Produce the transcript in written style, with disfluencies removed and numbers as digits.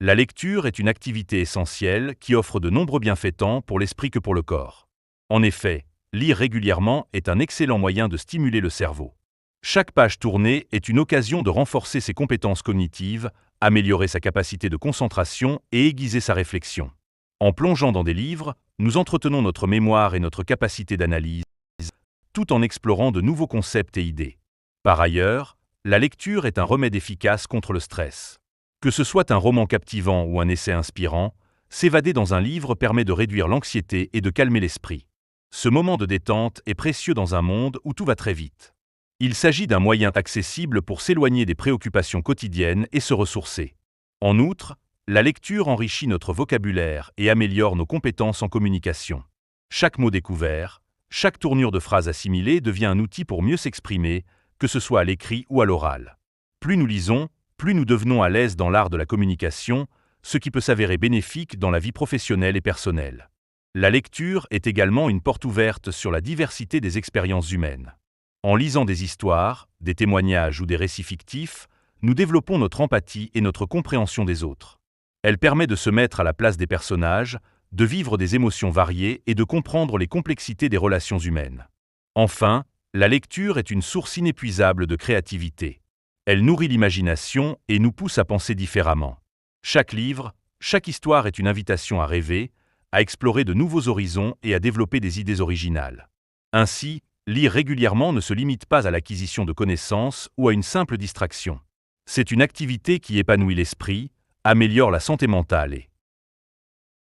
La lecture est une activité essentielle qui offre de nombreux bienfaits tant pour l'esprit que pour le corps. En effet, lire régulièrement est un excellent moyen de stimuler le cerveau. Chaque page tournée est une occasion de renforcer ses compétences cognitives, améliorer sa capacité de concentration et aiguiser sa réflexion. En plongeant dans des livres, nous entretenons notre mémoire et notre capacité d'analyse, tout en explorant de nouveaux concepts et idées. Par ailleurs, la lecture est un remède efficace contre le stress. Que ce soit un roman captivant ou un essai inspirant, s'évader dans un livre permet de réduire l'anxiété et de calmer l'esprit. Ce moment de détente est précieux dans un monde où tout va très vite. Il s'agit d'un moyen accessible pour s'éloigner des préoccupations quotidiennes et se ressourcer. En outre, la lecture enrichit notre vocabulaire et améliore nos compétences en communication. Chaque mot découvert, chaque tournure de phrase assimilée devient un outil pour mieux s'exprimer, que ce soit à l'écrit ou à l'oral. Plus nous lisons, plus nous devenons à l'aise dans l'art de la communication, ce qui peut s'avérer bénéfique dans la vie professionnelle et personnelle. La lecture est également une porte ouverte sur la diversité des expériences humaines. En lisant des histoires, des témoignages ou des récits fictifs, nous développons notre empathie et notre compréhension des autres. Elle permet de se mettre à la place des personnages, de vivre des émotions variées et de comprendre les complexités des relations humaines. Enfin, la lecture est une source inépuisable de créativité. Elle nourrit l'imagination et nous pousse à penser différemment. Chaque livre, chaque histoire est une invitation à rêver, à explorer de nouveaux horizons et à développer des idées originales. Ainsi, lire régulièrement ne se limite pas à l'acquisition de connaissances ou à une simple distraction. C'est une activité qui épanouit l'esprit, améliore la santé mentale et